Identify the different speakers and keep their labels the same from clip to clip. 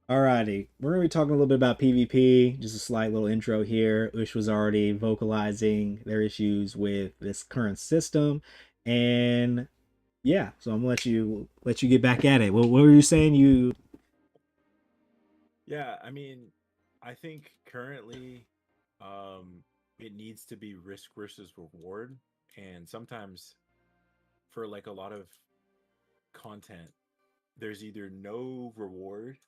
Speaker 1: Alrighty, we're gonna be talking a little bit about PvP. Just a slight little intro here. Ush was already vocalizing their issues with this current system, and yeah, so I'm gonna let you get back at it. What were you saying? You
Speaker 2: Yeah, I mean, I think currently it needs to be risk versus reward. And sometimes for like a lot of content, there's either no reward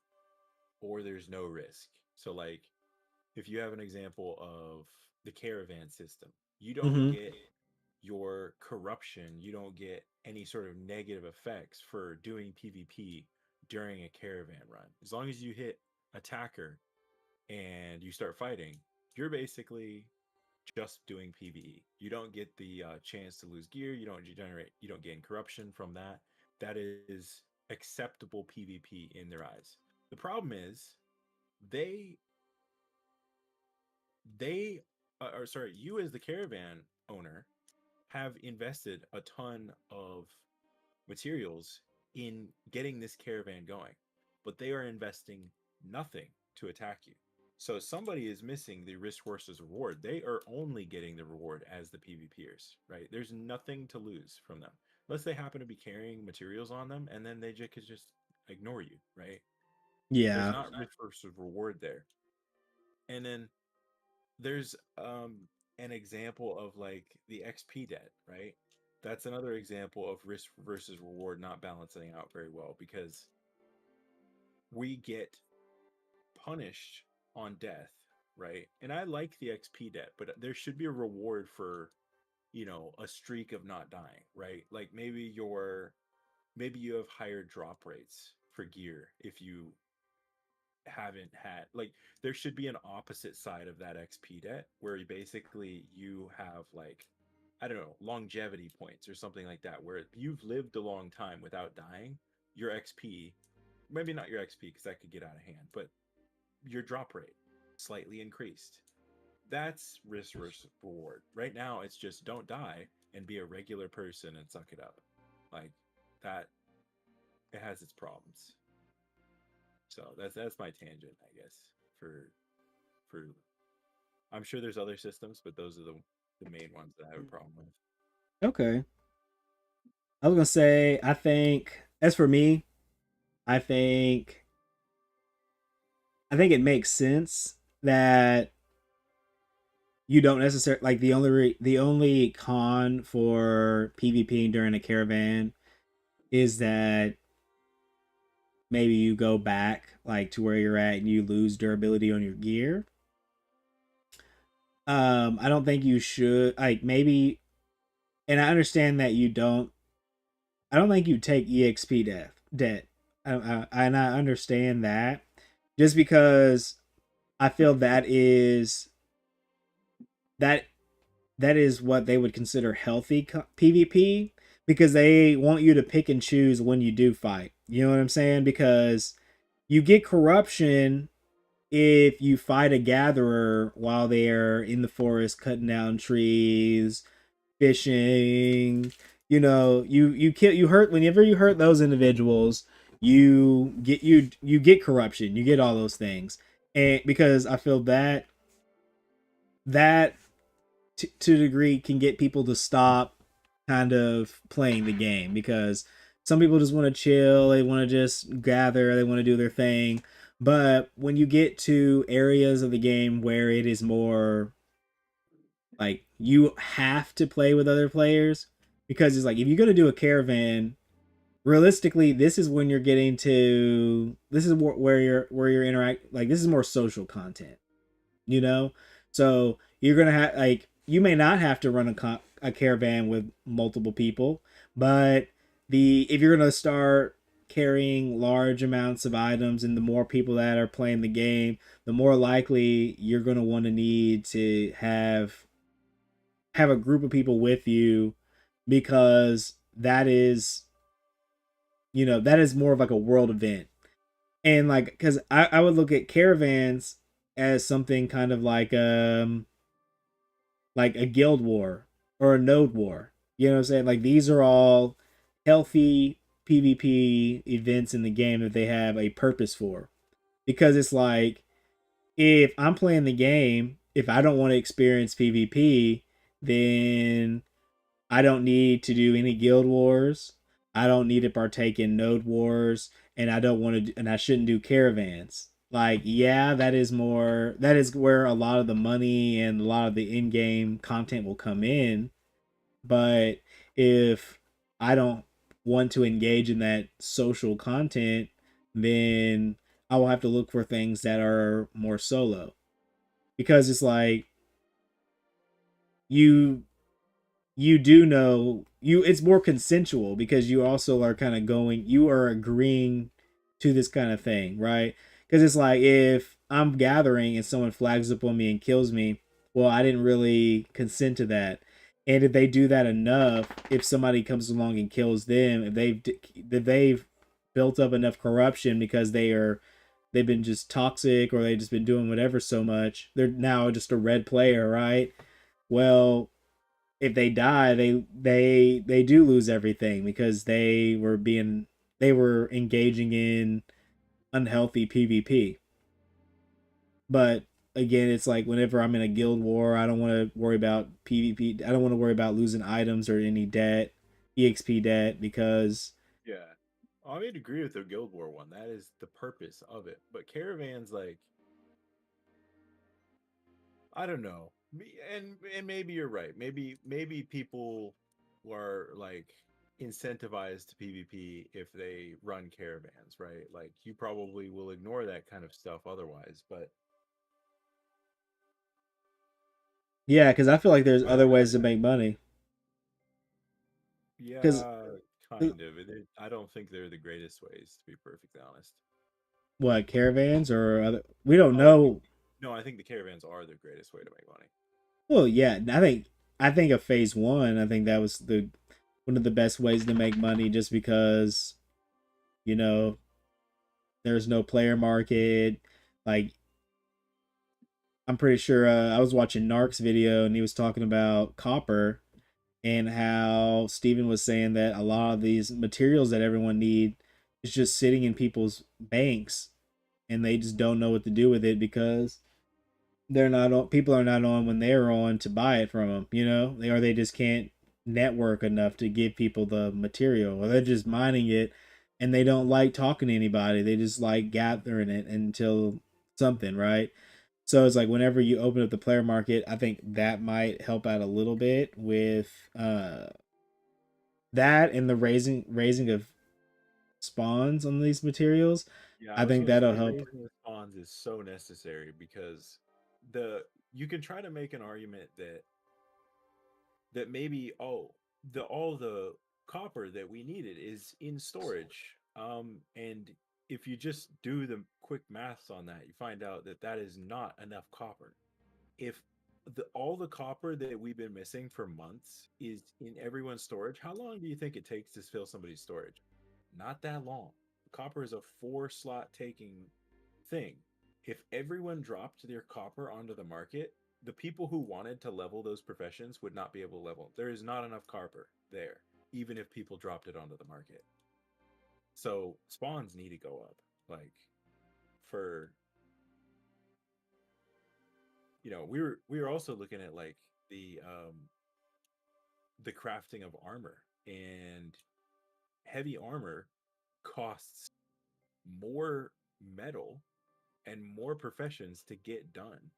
Speaker 2: or there's no risk. So like if you have an example of the caravan system, you don't
Speaker 1: hmm
Speaker 2: get your corruption, you don't get any sort of negative effects for doing PvP during a caravan run. As long as you hit attacker and you start fighting, you're basically just doing PvE. You don't get the chance to lose gear. You don't gain corruption from that. That is acceptable PvP in their eyes. The problem is they they or sorry, you as the caravan owner have invested a ton of materials in getting this caravan going, but they are investing nothing to attack you. So somebody is missing the risk versus reward. They are only getting the reward as the PvPers, right? There's nothing to lose from them, unless they happen to be carrying materials on them, and then they could just ignore you, right? There's
Speaker 1: yeah.
Speaker 2: not risk versus reward there. And then there's an example of like the XP debt, right? That's another example of risk versus reward not balancing out very well because we get punished on death, right? And I like the XP debt, but there should be a reward for, a streak of not dying, right? Like maybe you have higher drop rates for gear if you haven't had like there should be an opposite side of that XP debt where you have like I don't know, longevity points or something like that where you've lived a long time without dying, your XP, maybe not your XP because that could get out of hand, but your drop rate slightly increased. That's risk versus reward. Right now it's just don't die and be a regular person and suck it up. Like that it has its problems. So that's my tangent, I guess, for I'm sure there's other systems, but those are the main ones that I have a problem with.
Speaker 1: Okay. I was gonna say I think as for me, I think I think it makes sense that you don't necessarily like the only con for PvP during a caravan is that maybe you go back like to where you're at and you lose durability on your gear. I don't think you should like maybe, and I understand that you don't. I don't think you take EXP debt. And I understand that just because I feel that that is what they would consider healthy PvP because they want you to pick and choose when you do fight. You know what I'm saying? Because you get corruption if you fight a gatherer while they're in the forest cutting down trees, fishing. You hurt whenever you hurt those individuals, you get corruption, you get all those things, and because I feel that to a degree can get people to stop kind of playing the game because some people just want to chill, they want to just gather, they want to do their thing. But when you get to areas of the game where it is more like you have to play with other players, because it's like if you're going to do a caravan, realistically this is when you're getting to this is where you're interact like this is more social content, you know. So you're gonna have like you may not have to run a caravan with multiple people, but the if you're gonna start carrying large amounts of items and the more people that are playing the game, the more likely you're gonna want to need to have a group of people with you because that is more of like a world event. And like because I would look at caravans as something kind of like a guild war or a node war. You know what I'm saying? Like these are all healthy PvP events in the game that they have a purpose for. because it's like if I'm playing the game, if I don't want to experience PvP, then I don't need to do any guild wars. I don't need to partake in node wars, and I don't want to, and I shouldn't do caravans. Like, yeah, that is more. That is where a lot of the money and a lot of the in-game content will come in. But if I don't want to engage in that social content, then I will have to look for things that are more solo, because it's like you you do know you it's more consensual because you also are kind of going you are agreeing to this kind of thing, right? Because it's like if I'm gathering and someone flags up on me and kills me, well, I didn't really consent to that. And if they do that enough, if somebody comes along and kills them, if they've built up enough corruption because they've been just toxic, or they've just been doing whatever so much, they're now just a red player, right? Well, if they die, they do lose everything because they were engaging in unhealthy PvP. But again, it's like whenever I'm in a guild war, I don't want to worry about PvP. I don't want to worry about losing items or any debt, EXP debt, because
Speaker 2: Yeah. I would agree with the Guild War one. That is the purpose of it. But caravans, like, I don't know. And maybe you're right. Maybe people are like incentivized to PvP if they run caravans, right? Like you probably will ignore that kind of stuff otherwise. But
Speaker 1: yeah, because I feel like there's other ways to make money. Because
Speaker 2: yeah, kind of. I don't think they're the greatest ways, to be perfectly honest.
Speaker 1: what, caravans or other? We don't
Speaker 2: Oh,
Speaker 1: know.
Speaker 2: no, I think the caravans are the greatest way to make money.
Speaker 1: Well, yeah, I think of phase one. I think that was the one of the best ways to make money, just because you know there's no player market. Like, I'm pretty sure I was watching Narc's video and he was talking about copper, and how Steven was saying that a lot of these materials that everyone need is just sitting in people's banks, and they just don't know what to do with it because they're not on, people are not on when they're on to buy it from them, they just can't network enough to give people the material, or they're just mining it and they don't like talking to anybody, they just like gathering it until something, right? So it's like whenever you open up the player market, I think that might help out a little bit with that, and the raising of spawns on these materials.
Speaker 2: Yeah, I
Speaker 1: I
Speaker 2: was
Speaker 1: think
Speaker 2: gonna say
Speaker 1: that'll help.
Speaker 2: raising the spawns is so necessary because the you can try to make an argument that maybe all the copper that we needed is in storage. And if you just do the quick maths on that, you find out that that is not enough copper. If all the copper that we've been missing for months is in everyone's storage, how long do you think it takes to fill somebody's storage? Not that long. Copper is a 4 slot taking thing. If everyone dropped their copper onto the market, the people who wanted to level those professions would not be able to level. There is not enough copper there, even if people dropped it onto the market. So spawns need to go up. Like for we were also looking at like the crafting of armor, and heavy armor costs more metal and more professions to get done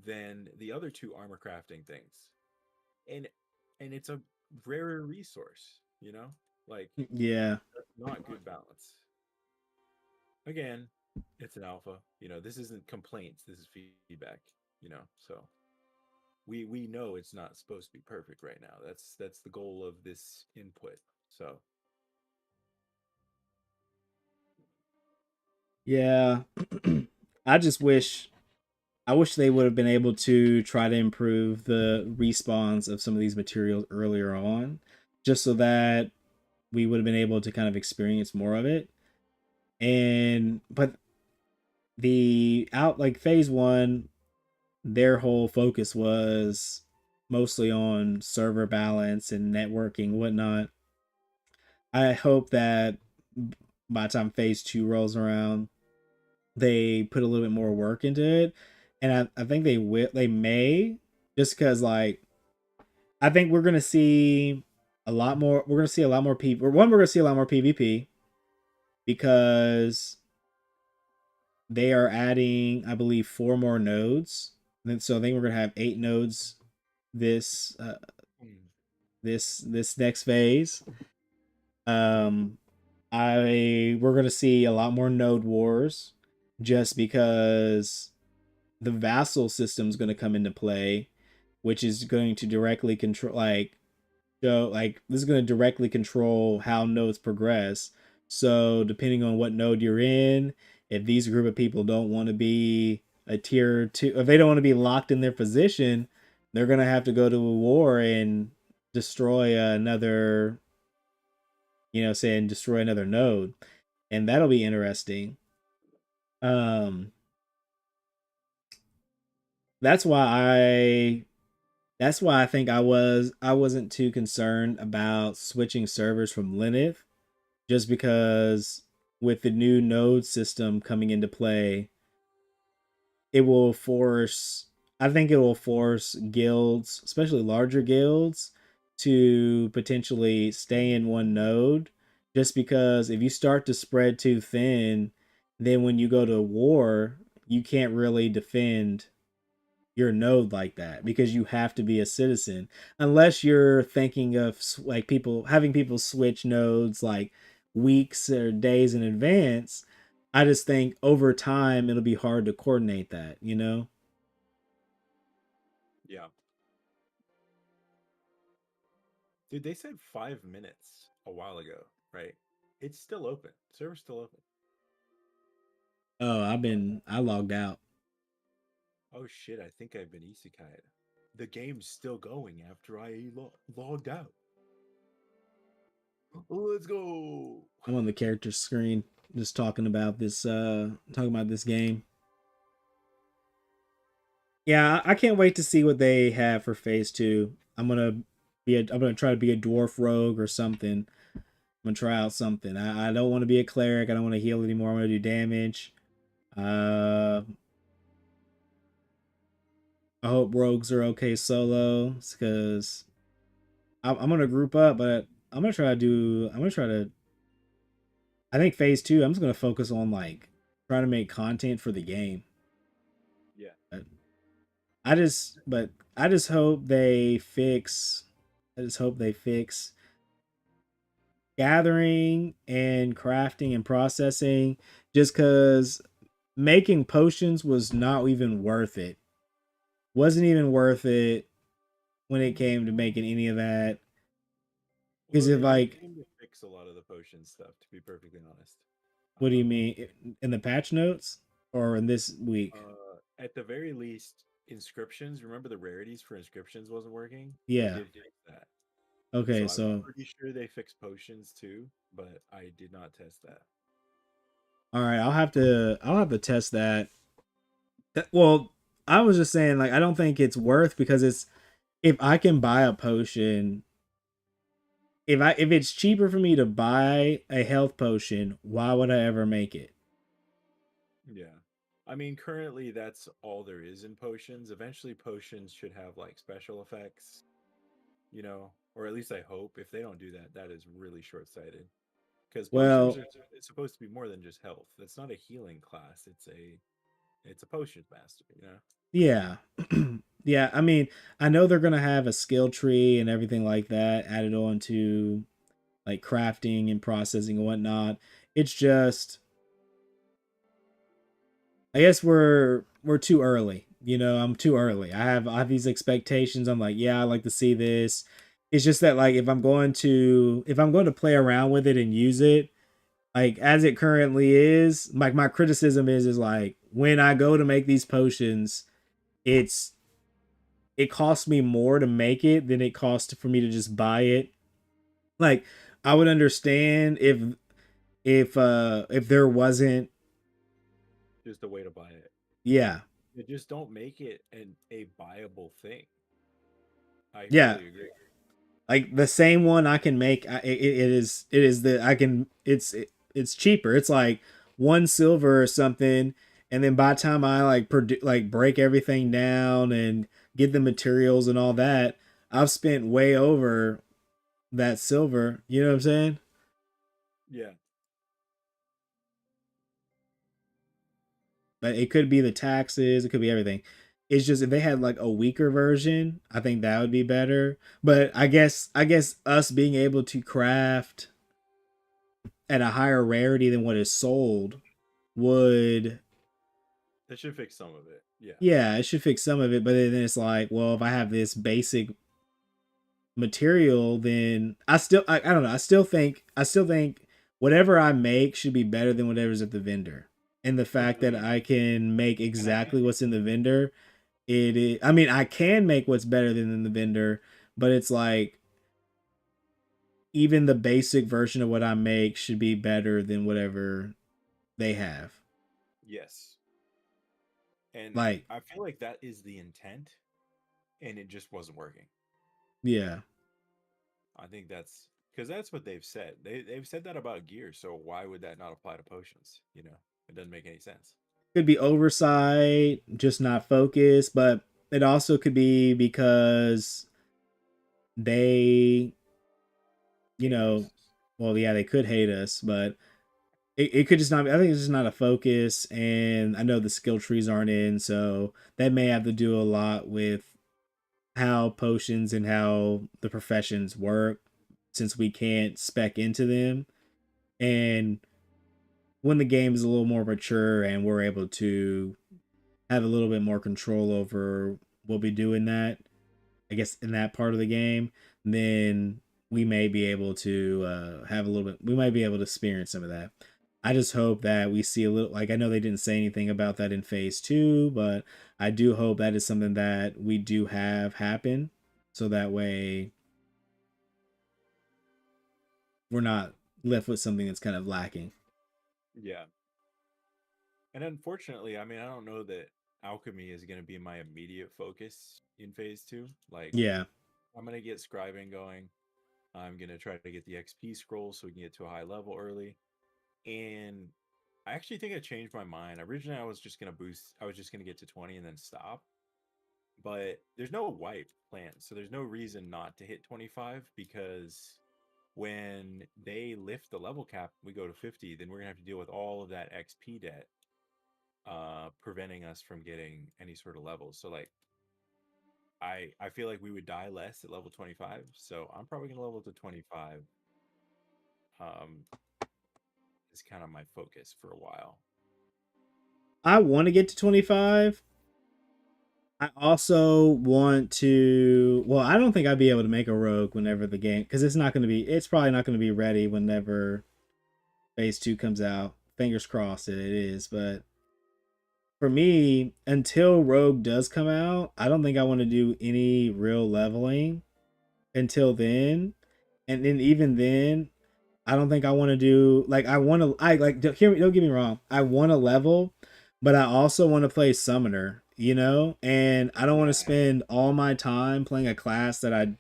Speaker 2: than the other two armor crafting things. And it's a rarer resource, Like
Speaker 1: Yeah.
Speaker 2: that's not good balance. Again, it's an alpha. This isn't complaints, this is feedback, So we know it's not supposed to be perfect right now. That's the goal of this input. So
Speaker 1: Yeah. I just wish they would have been able to try to improve the respawns of some of these materials earlier on, just so that we would have been able to kind of experience more of it. And but the out like phase one, their whole focus was mostly on server balance and networking, whatnot. I hope that by the time phase two rolls around, they put a little bit more work into it, and I think they may, just because like I think we're gonna see a lot more. We're gonna see a lot more people. One, we're gonna see a lot more PvP because they are adding, I believe, four more nodes. And so I think we're gonna have 8 nodes this
Speaker 2: Mm.
Speaker 1: this next phase. Um, I We're gonna see a lot more node wars, just because the vassal system is gonna come into play, which is going to directly control this is going to directly control how nodes progress. So depending on what node you're in, if these group of people don't want to be a tier 2, if they don't want to be locked in their position, they're going to have to go to a war and destroy another, say, and destroy another node, and that'll be interesting. um that's why I that's why I think I wasn't too concerned about switching servers from Linux, just because with the new node system coming into play, it will force I think it will force guilds, especially larger guilds, to potentially stay in one node, just because if you start to spread too thin, then when you go to war, you can't really defend your node like that, because you have to be a citizen, unless you're thinking of like people having people switch nodes like weeks or days in advance. I just think over time it'll be hard to coordinate that.
Speaker 2: Yeah. Dude, they said 5 minutes a while ago, right? It's still open. Server's still open.
Speaker 1: Oh, I logged out.
Speaker 2: Oh shit, I think I've been isekai'd. The game's still going after I logged out. Let's go.
Speaker 1: I'm on the character screen, just talking about this game. Yeah, I can't wait to see what they have for phase 2. I'm gonna try to be a dwarf rogue or something. I'm gonna try out something. I don't want to be a cleric. I don't want to heal anymore. I want to do damage. Uh, I hope rogues are okay solo, because I'm gonna group up, but I'm gonna try to do. I'm gonna try to. I think phase 2. I'm just gonna focus on like trying to make content for the game.
Speaker 2: Yeah.
Speaker 1: But but I just hope they fix. I just hope they fix gathering and crafting and processing, just because making potions was not even worth it. Wasn't even worth it when it came to making any of that. Because
Speaker 2: Well,
Speaker 1: if
Speaker 2: they
Speaker 1: like,
Speaker 2: came to fix a lot of the potion stuff, to be perfectly honest.
Speaker 1: what do you
Speaker 2: Um,
Speaker 1: mean, in the patch notes or in this week?
Speaker 2: at the very least, inscriptions. Remember the rarities for inscriptions wasn't working? They
Speaker 1: Yeah.
Speaker 2: did fix that.
Speaker 1: Okay.
Speaker 2: So I'm
Speaker 1: So
Speaker 2: pretty sure they fixed potions too, but I did not test that.
Speaker 1: all right, I'll have to test that. Well, I was just saying, like, I don't think it's worth, because it's if I can buy a potion, if it's cheaper for me to buy a health potion, why would I ever make it?
Speaker 2: Yeah. I mean, currently that's all there is in potions. Eventually, potions should have like special effects, or at least I hope. If they don't do that, that is really short-sighted. Because potions
Speaker 1: Well,
Speaker 2: are it's supposed to be more than just health. It's not a healing class. It's a potions master.
Speaker 1: yeah. Yeah, I mean, I know they're going to have a skill tree and everything like that added on to like crafting and processing and whatnot. It's just, I guess we're too early. I'm too early. I have these expectations. I'm like, yeah, I like to see this. It's just that, like, if I'm going to play around with it and use it, like as it currently is, like my criticism is like when I go to make these potions, it's it costs me more to make it than it costs for me to just buy it. Like, I would understand if there wasn't.
Speaker 2: Just a way to buy it.
Speaker 1: Yeah.
Speaker 2: You just don't make it a viable thing. I
Speaker 1: Yeah,
Speaker 2: fully agree.
Speaker 1: like the same one I can make, it is the I can it's cheaper. It's like one silver or something, and then by the time I like break everything down and get the materials and all that, I've spent way over that silver. You know what I'm saying?
Speaker 2: Yeah,
Speaker 1: But it could be the taxes, it could be everything. It's just if they had like a weaker version, I think that would be better. But I guess us being able to craft at a higher rarity than what is sold would,
Speaker 2: that should fix some of it. Yeah.
Speaker 1: yeah, it should fix some of it. But then it's like, well, if I have this basic material, then I don't know. I still think whatever I make should be better than whatever's at the vendor. And the fact that
Speaker 2: Agreed.
Speaker 1: I can make
Speaker 2: And I
Speaker 1: exactly what's in the vendor, it is, I mean, I can make what's better than in the vendor, but it's like even the basic version of what I make should be better than whatever they have.
Speaker 2: yes, and
Speaker 1: Like,
Speaker 2: I feel like that is the intent, and it just wasn't working.
Speaker 1: yeah.
Speaker 2: I think that's because that's what they've said. They've said that about gear, so why would that not apply to potions? It doesn't make any sense.
Speaker 1: Could be oversight, just not focus, but it also could be because they, you
Speaker 2: Hate
Speaker 1: know,
Speaker 2: us.
Speaker 1: well, yeah, they could hate us, but it could just not be, I think it's just not a focus. And I know the skill trees aren't in, so that may have to do a lot with how potions and how the professions work since we can't spec into them. And when the game is a little more mature and we're able to have a little bit more control over what we do in that, I guess in that part of the game, then we may be able to have a little bit. We might be able to experience some of that. I just hope that we see a little. Like I know they didn't say anything about that in phase two, but I do hope that is something that we do have happen, so that way we're not left with something that's kind of lacking.
Speaker 2: Yeah, and unfortunately, I mean, I don't know that alchemy is going to be my immediate focus in phase two. Like,
Speaker 1: Yeah,
Speaker 2: I'm going to get scribing going. I'm going to try to get the XP scroll so we can get to a high level early. And I actually think I changed my mind. Originally, I was just going to get to 20 and then stop. But there's no wipe plan. So there's no reason not to hit 25 because when they lift the level cap, we go to 50, then we're going to have to deal with all of that XP debt, preventing us from getting any sort of levels. So, like, I feel like we would die less at level 25. So I'm probably going to level to 25. Um, is kind of my focus for a while.
Speaker 1: I want to get to 25. I also want to. Well, I don't think I'd be able to make a rogue whenever the game, because it's not going to be. It's probably not going to be ready whenever phase two comes out. Fingers crossed that it is. But for me, until Rogue does come out, I don't think I want to do any real leveling until then. And then even then, I don't think I want to do like I want to. I like hear me. Don't get me wrong. I want to level, but I also want to play summoner. And I don't want to
Speaker 2: Yeah.
Speaker 1: spend all my time playing a class that I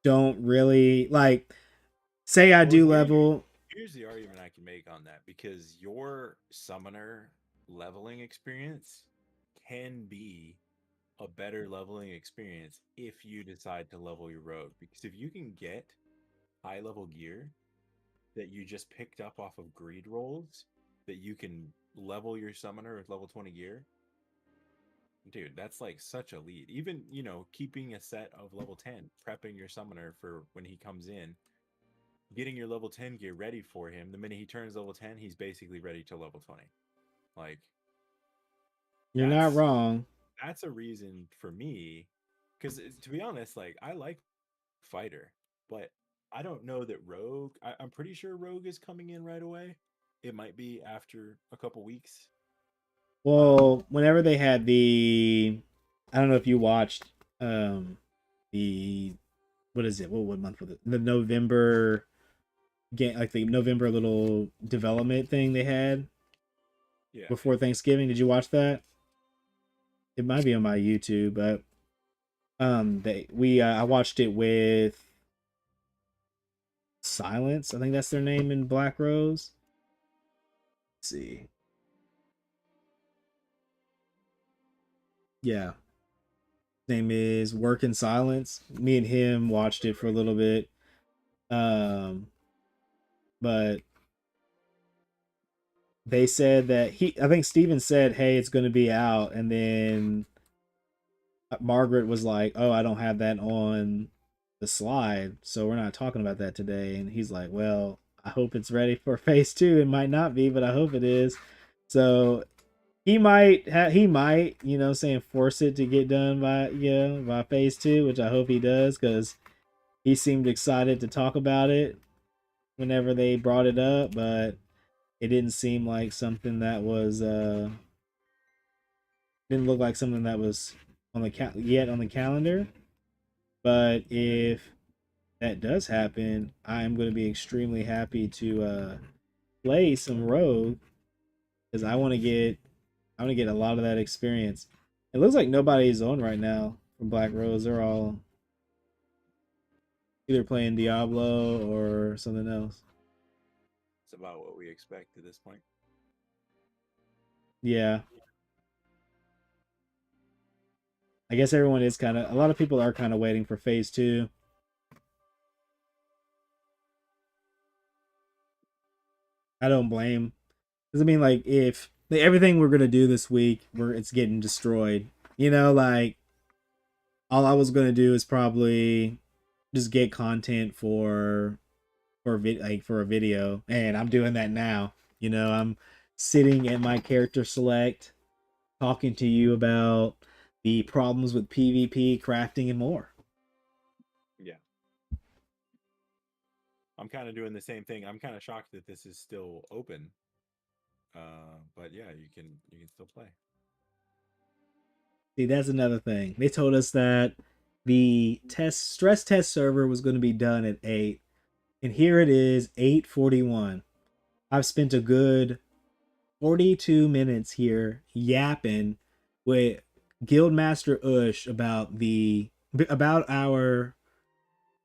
Speaker 1: don't really like. Say I
Speaker 2: Well,
Speaker 1: do level.
Speaker 2: here's the argument I can make on that because your summoner leveling experience can be a better leveling experience if you decide to level your rogue. Because if you can get high level gear that you just picked up off of greed rolls, that you can level your summoner with level 20 gear, dude, that's like such a lead. Even, keeping a set of level 10, prepping your summoner for when he comes in, getting your level 10 gear ready for him. The minute he turns level 10, he's basically ready to level 20. Like,
Speaker 1: You're not
Speaker 2: that's
Speaker 1: wrong.
Speaker 2: that's a reason for me, because to be honest, like, I like fighter, but I don't know that rogue. I'm pretty sure rogue is coming in right away. It might be after a couple weeks.
Speaker 1: Well, whenever they had I don't know if you watched um the what is it? What month was it? The November game, like the November little development thing they had
Speaker 2: Yeah,
Speaker 1: before Thanksgiving. Did you watch that? It might be on my YouTube, but they we I watched it with Silence. I think that's their name in Black Rose. Let's see. Yeah. His name is Work in Silence. Me and him watched it for a little bit. Um, but they said that I think Steven said, "Hey, it's going to be out," and then Margaret was like, "Oh, I don't have that on the slide, so we're not talking about that today." And he's like, "Well, I hope it's ready for phase two. It might not be, but I hope it is." So he might, saying force it to get done by phase two, which I hope he does because he seemed excited to talk about it whenever they brought it up, but it didn't seem like something that was didn't look like something that was on the yet on the calendar. But if that does happen, I'm going to be extremely happy to play some Rogue because I want to get a lot of that experience. It looks like nobody's on right now from Black Rose. They're all either playing Diablo or something else.
Speaker 2: It's about what we expect at this point.
Speaker 1: Yeah, I guess everyone is kind of. A lot of people are kind of waiting for phase two. I don't blame. Because I mean, like, if like, everything we're gonna do this week, it's getting destroyed. Like all I was gonna do is probably just get content for a video, and I'm doing that now. I'm sitting at my character select, talking to you about the problems with PvP, crafting, and more.
Speaker 2: Yeah. I'm kind of doing the same thing. I'm kind of shocked that this is still open. But yeah, you can still play.
Speaker 1: See, that's another thing. They told us that the stress test server was going to be done at 8, and here it is 8:41. I've spent a good 42 minutes here yapping with Guildmaster Ush about our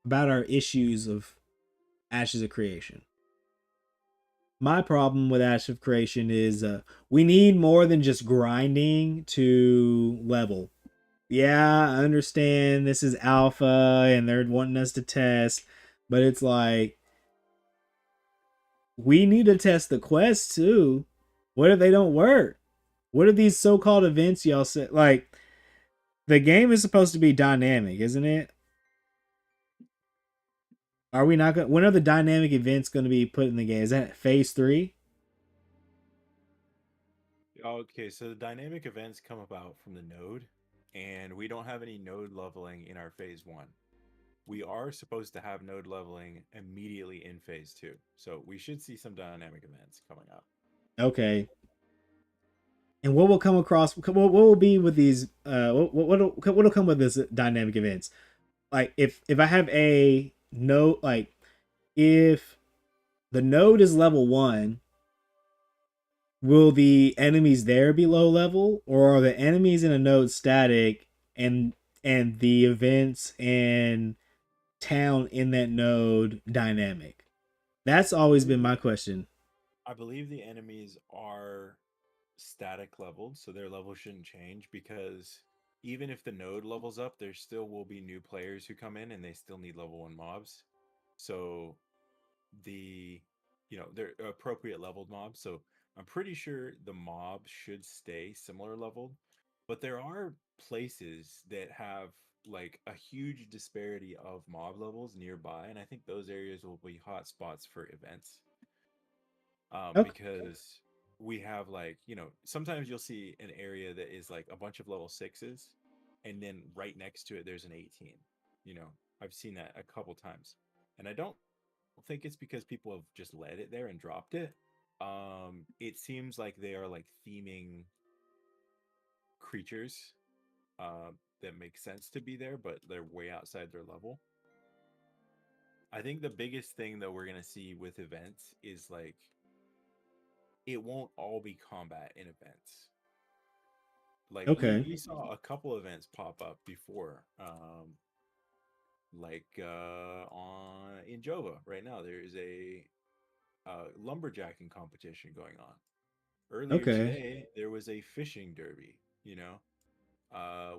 Speaker 1: about our issues of Ashes of Creation. My problem with Ashes of Creation is we need more than just grinding to level. Yeah, I understand this is alpha and they're wanting us to test, but it's like we need to test the quests too. What if they don't work? What are these so-called events y'all said? Like the game is supposed to be dynamic, isn't it? Are we not going? When are the dynamic events going to be put in the game? Is that phase three?
Speaker 2: Okay, so the dynamic events come about from the node, and we don't have any node leveling in our phase one. We are supposed to have node leveling immediately in phase two. So we should see some dynamic events coming up.
Speaker 1: Okay. And what will come across? What will be with these? What'll come with this dynamic events? Like if I have a node, like if the node is level one, will the enemies there be low level, or are the enemies in a node static and the events and town in that node dynamic? That's
Speaker 2: I
Speaker 1: always been
Speaker 2: believe
Speaker 1: my question.
Speaker 2: I believe the enemies are static leveled, so their level shouldn't change because even if the node levels up, there still will be new players who come in and they still need level one mobs. So the they're appropriate leveled mobs. So I'm pretty sure the mobs should stay similar leveled, but there are places that have like a huge disparity of mob levels nearby, and I think those areas will be hot spots for events.
Speaker 1: Okay.
Speaker 2: Because we have like sometimes you'll see an area that is like a bunch of level sixes, and then right next to it there's an 18. I've seen that a couple times, and I don't think it's because people have just led it there and dropped it. It seems like they are like theming creatures that make sense to be there, but they're way outside their level. I think the biggest thing that we're gonna see with events is like it won't all be combat in events. Like
Speaker 1: Okay.
Speaker 2: we saw a couple events pop up before, like on in Jova right now. There is a lumberjacking competition going on. Earlier
Speaker 1: Okay.
Speaker 2: today, there was a fishing derby, you know.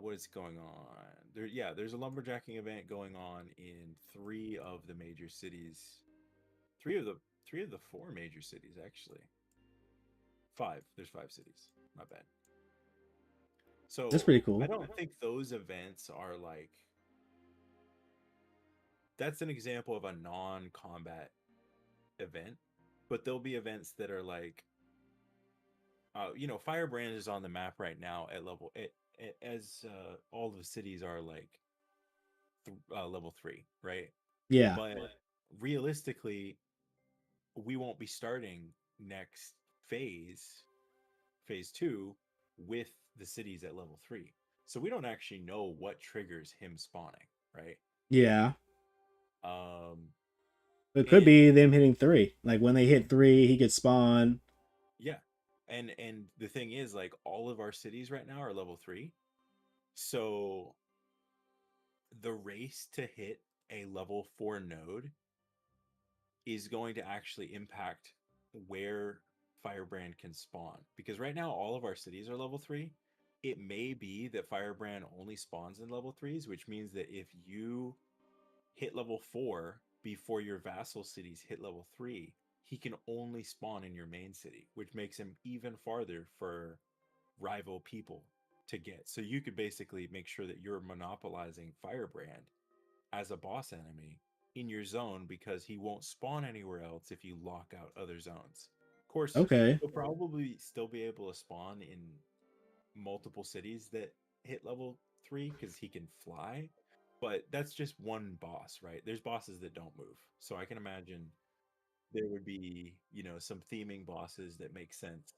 Speaker 2: What is going on? There's a lumberjacking event going on in three of the major cities. Three of the three of the four major cities, actually. Five. There's five cities. My bad.
Speaker 1: That's
Speaker 2: So
Speaker 1: pretty
Speaker 2: I
Speaker 1: cool.
Speaker 2: don't think those events are like that's an example of a non-combat event, but there'll be events that are like Firebrand is on the map right now at level it as all the cities are like level 3, right?
Speaker 1: Yeah.
Speaker 2: But realistically, we won't be starting next phase, phase 2 with the cities at level 3. So we don't actually know what triggers him spawning, right?
Speaker 1: Yeah.
Speaker 2: Um
Speaker 1: It could
Speaker 2: and
Speaker 1: be them hitting 3. Like when they hit 3, he could spawn.
Speaker 2: yeah. And the thing is like all of our cities right now are level 3. So the race to hit a level 4 node is going to actually impact where Firebrand can spawn. Because right now, all of our cities are level 3. It may be that Firebrand only spawns in level 3s, which means that if you hit level 4 before your vassal cities hit level 3, he can only spawn in your main city, which makes him even farther for rival people to get. So you could basically make sure that you're monopolizing Firebrand as a boss enemy in your zone because he won't spawn anywhere else if you lock out other zones. Of course,
Speaker 1: Okay.
Speaker 2: he'll probably still be able to spawn in multiple cities that hit level 3 because he can fly, but that's just one boss, right? There's bosses that don't move. So I can imagine there would be, some theming bosses that make sense.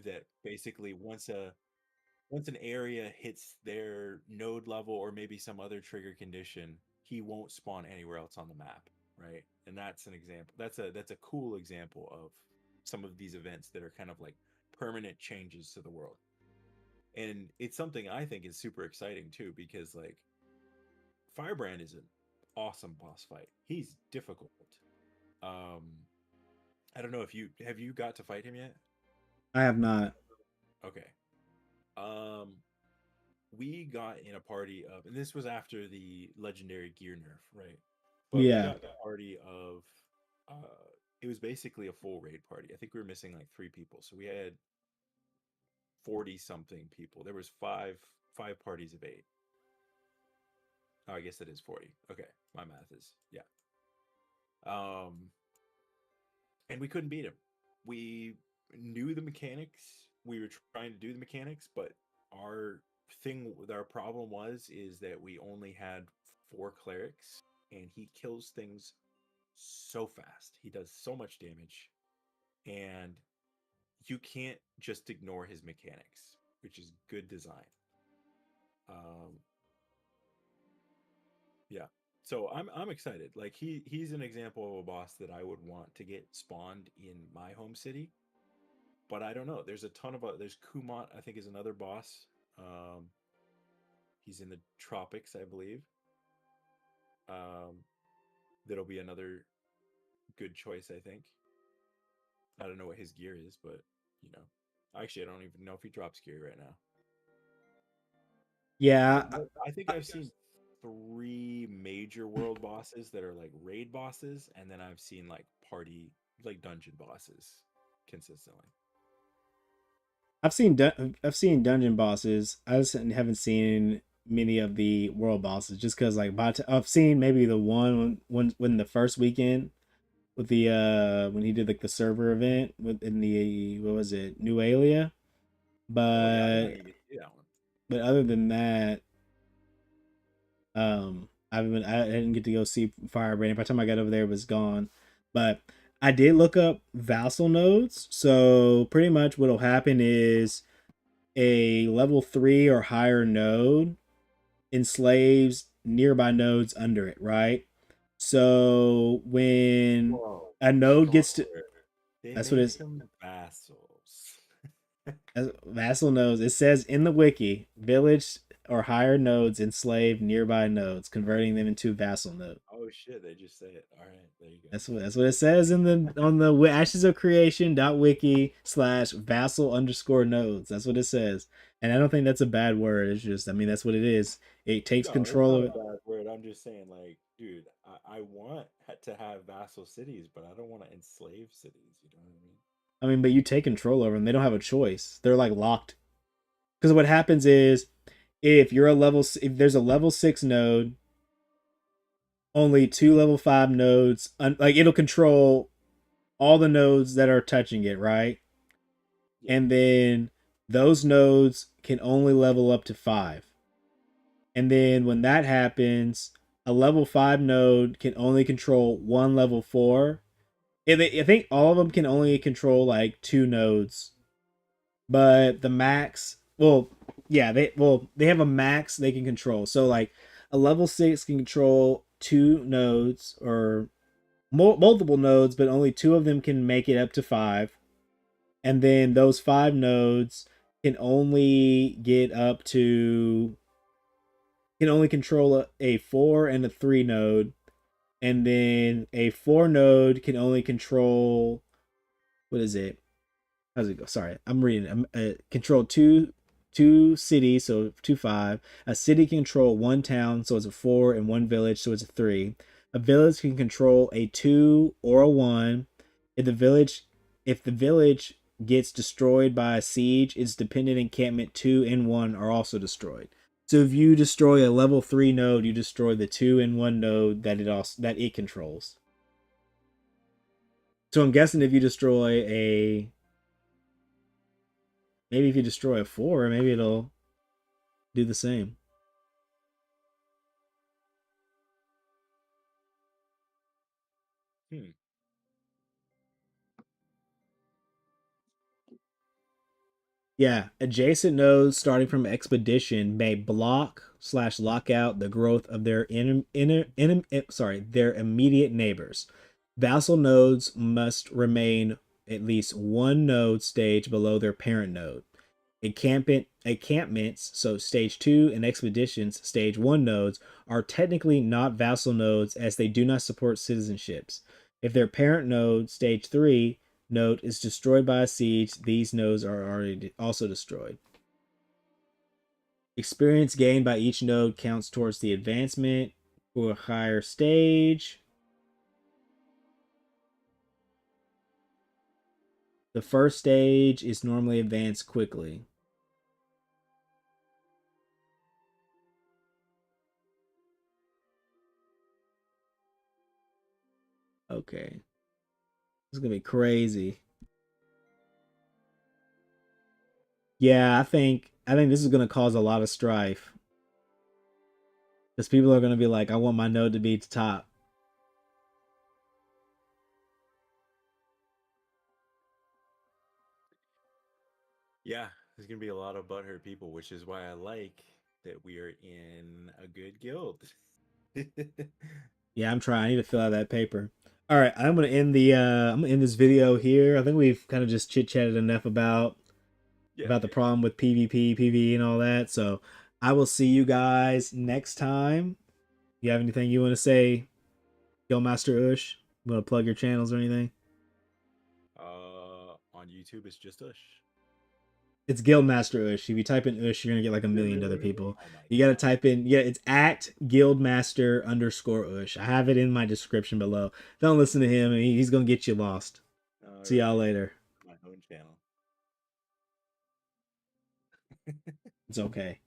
Speaker 2: That basically once an area hits their node level or maybe some other trigger condition, he won't spawn anywhere else on the map, right? And that's an example. That's a cool example of some of these events that are kind of like permanent changes to the world. And it's something I think is super exciting too because like Firebrand is an awesome boss fight. He's difficult. Um I don't know if you have you got to fight him yet?
Speaker 1: I have not.
Speaker 2: Okay. Um we got in a party of, and this was after the legendary gear nerf, right? But we
Speaker 1: Yeah.
Speaker 2: got in a party of, it was basically a full raid party. I think we were missing like 3 people, so we had 40 something people. There was five parties of 8. Oh, I guess that is 40. Okay, my math is yeah. Um, and we couldn't beat him. We knew the mechanics. We were trying to do the mechanics, but our our problem is that we only had 4 clerics, and he kills things so fast. He does so much damage, and you can't just ignore his mechanics, which is good design. Um, yeah. So I'm excited. Like he's an example of a boss that I would want to get spawned in my home city, but I don't know. There's a ton of there's Kumot, I think, is another boss. Um, he's in the tropics, I believe. Um, that'll be another good choice, I think. I don't know what his gear is, but you know, actually, I don't even know if he drops gear right now.
Speaker 1: Yeah.
Speaker 2: I think I've seen 3 major world bosses that are like raid bosses, and then I've seen like party, like dungeon bosses consistently.
Speaker 1: I've seen dungeon bosses. I just haven't seen many of the world bosses just because like I've seen maybe the one when the first weekend with the when he did like the server event with in the what was it, New Alia.
Speaker 2: Oh yeah, I
Speaker 1: But
Speaker 2: didn't even get to see that one.
Speaker 1: other than that, I didn't get to go see Firebrand. By the time I got over there, it was gone. But I did look up vassal nodes. So pretty much what'll happen is a level 3 or higher node enslaves nearby nodes under it, right? So when
Speaker 2: Whoa,
Speaker 1: a node gets to,
Speaker 2: scholar. They
Speaker 1: that's what
Speaker 2: make
Speaker 1: it's
Speaker 2: them vassals.
Speaker 1: as vassal nodes. It says in the wiki, village or higher nodes enslave nearby nodes, converting them into vassal nodes.
Speaker 2: Oh Oh shit, they just say it. All right, there you go.
Speaker 1: That's what it says in the on the Ashes of Creation wiki/vassal underscore nodes. That's what it says, and I don't think that's a bad word. It's just, I mean, that's what it is. It takes
Speaker 2: No, it's
Speaker 1: control
Speaker 2: not
Speaker 1: of
Speaker 2: a
Speaker 1: it.
Speaker 2: bad word. I'm just saying, like, dude, I want to have vassal cities, but I don't want to enslave cities. You know what I mean?
Speaker 1: I mean, but you take control over them. They don't have a choice. They're like locked. Because what happens is, if there's a level 6 node, only two level 5 nodes, like it'll control all the nodes that are touching it, right?
Speaker 2: Yeah.
Speaker 1: And then those nodes can only level up to 5. And then when that happens, a level 5 node can only control one level 4. I think all of them can only control like two nodes, but the max, well, yeah, they have a max they can control. So like a level 6 can control two nodes or multiple nodes, but only two of them can make it up to 5. And then those 5 nodes can only get up to can only control a 4 and a 3 node, and then a 4 node can only control, what is it, how's it go? Sorry, I'm reading. Control two cities, so 2 5. A city can control one town, so it's a 4, and one village, so it's a 3. A village can control a 2 or a 1. If the village if the village gets destroyed by a siege, its dependent encampment 2 and 1 are also destroyed. So if you destroy a level 3 node, you destroy the 2 and 1 node that it controls. So I'm guessing if you destroy a maybe if you destroy a 4, maybe it'll do the same.
Speaker 2: Hmm.
Speaker 1: Yeah, adjacent nodes starting from expedition may block/lock out the growth of their immediate neighbors. Vassal nodes must remain at least one node stage below their parent node. Encampments, so stage 2, and expeditions, stage 1 nodes, are technically not vassal nodes as they do not support citizenships. If their parent node, stage 3, node is destroyed by a siege, these nodes are already also destroyed. Experience gained by each node counts towards the advancement for a higher stage. The first stage is normally advanced quickly. Okay. This is gonna be crazy. Yeah, I think this is gonna cause a lot of strife. Because people are gonna be like, I want my node to be at the top.
Speaker 2: Yeah, there's gonna be a lot of butthurt people, which is why I like that we are in a good guild.
Speaker 1: Yeah, I'm trying. I need to fill out that paper. All right, I'm gonna end this video here. I think we've kind of just chit chatted enough
Speaker 2: Yeah,
Speaker 1: about the
Speaker 2: yeah.
Speaker 1: problem with PvP, PvE, and all that. So I will see you guys next time. You have anything you want to say, Master Ush? You want to plug your channels or anything?
Speaker 2: On YouTube, it's just us.
Speaker 1: It's Guildmaster Ush. If you type in Ush, you're gonna get like a
Speaker 2: Is it
Speaker 1: million other
Speaker 2: really?
Speaker 1: people.
Speaker 2: Oh my
Speaker 1: You gotta
Speaker 2: god.
Speaker 1: type in, yeah, it's at Guildmaster underscore Ush. I have it in my description below. Don't listen to him. He's gonna get you lost.
Speaker 2: All
Speaker 1: See y'all
Speaker 2: right,
Speaker 1: later.
Speaker 2: my own channel.
Speaker 1: It's okay.